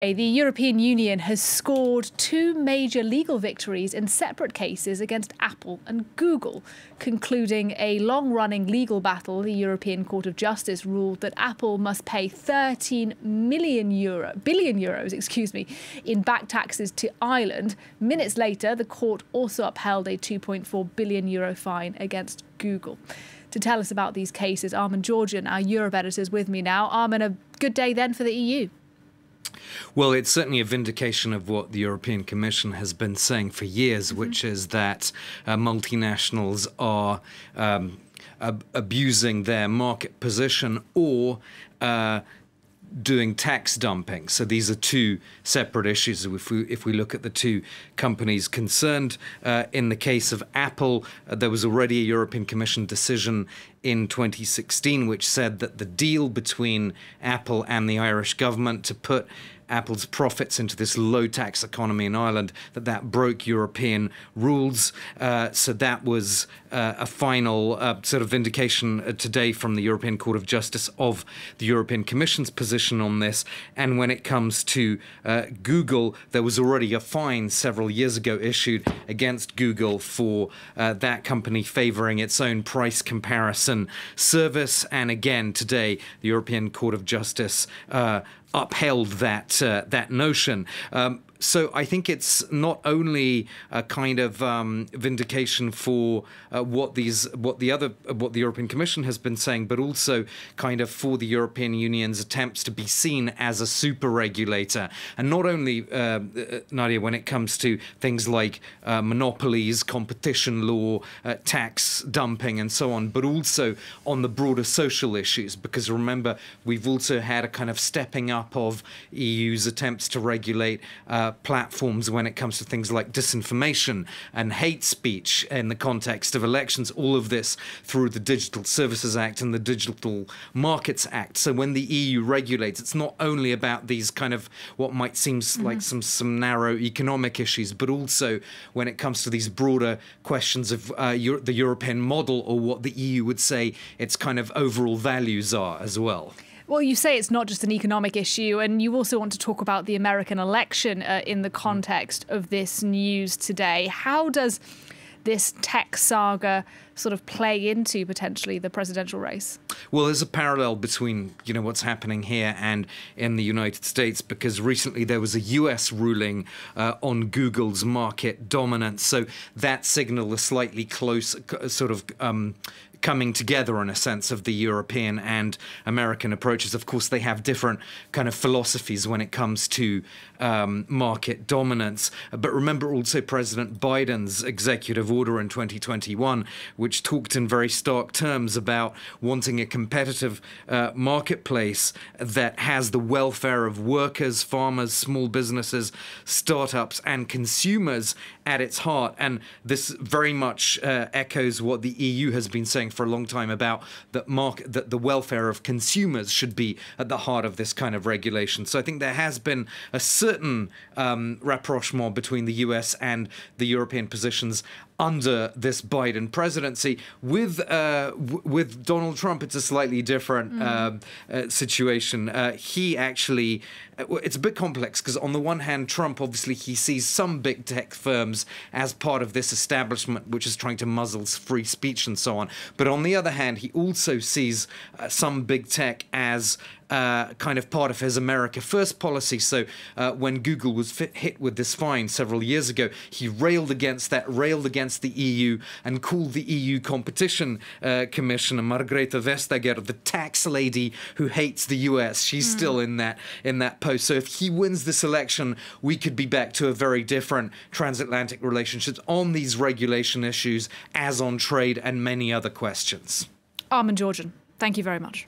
The European Union has scored two major legal victories in separate cases against Apple and Google. Concluding a long-running legal battle, the European Court of Justice ruled that Apple must pay 13 billion euros, in back taxes to Ireland. Minutes later, the court also upheld a 2.4 billion euro fine against Google. To tell us about these cases, Armen Georgian, our Europe editor, is with me now. Armen, a good day then for the EU. Well, it's certainly a vindication of what the European Commission has been saying for years, which is that multinationals are abusing their market position or doing tax dumping. So these are two separate issues. If we look at the two companies concerned, in the case of Apple, there was already a European Commission decision in 2016 which said that the deal between Apple and the Irish government to put Apple's profits into this low-tax economy in Ireland, that broke European rules. So that was a final sort of vindication today from the European Court of Justice of the European Commission's position on this. And when it comes to Google, there was already a fine several years ago issued against Google for that company favouring its own price comparison service. And again, today, the European Court of Justice upheld that notion. So I think it's not only a kind of vindication for what the European Commission has been saying, but also kind of for the European Union's attempts to be seen as a super regulator. And not only, Nadia, when it comes to things like monopolies, competition law, tax dumping and so on, but also on the broader social issues. Because remember, we've also had a kind of stepping up of EU's attempts to regulate platforms when it comes to things like disinformation and hate speech in the context of elections, all of this through the Digital Services Act and the Digital Markets Act. So when the EU regulates, it's not only about these kind of what might seem like some narrow economic issues, but also when it comes to these broader questions of the European model, or what the EU would say its kind of overall values are as well. Well, you say it's not just an economic issue, and you also want to talk about the American election in the context of this news today. How does this tech saga sort of play into potentially the presidential race? Well, there's a parallel between, what's happening here and in the United States, because recently there was a US ruling on Google's market dominance. So that signaled a slightly close sort of coming together, in a sense, of the European and American approaches. Of course, they have different kind of philosophies when it comes to market dominance. But remember also President Biden's executive order in 2021, which talked in very stark terms about wanting a competitive marketplace that has the welfare of workers, farmers, small businesses, startups, and consumers at its heart. And this very much echoes what the EU has been saying for a long time about that the welfare of consumers should be at the heart of this kind of regulation. So I think there has been a certain rapprochement between the US and the European positions under this Biden presidency. With Donald Trump, it's a slightly different situation. He actually, it's a bit complex, because on the one hand, Trump, obviously, he sees some big tech firms as part of this establishment, which is trying to muzzle free speech and so on. But on the other hand, he also sees some big tech as kind of part of his America First policy. So when Google was hit with this fine several years ago, he railed against the EU and called the EU Competition Commissioner, Margrethe Vestager, the tax lady who hates the US. She's still in that post. So if he wins this election, we could be back to a very different transatlantic relationships on these regulation issues, as on trade and many other questions. Armen Georgian, thank you very much.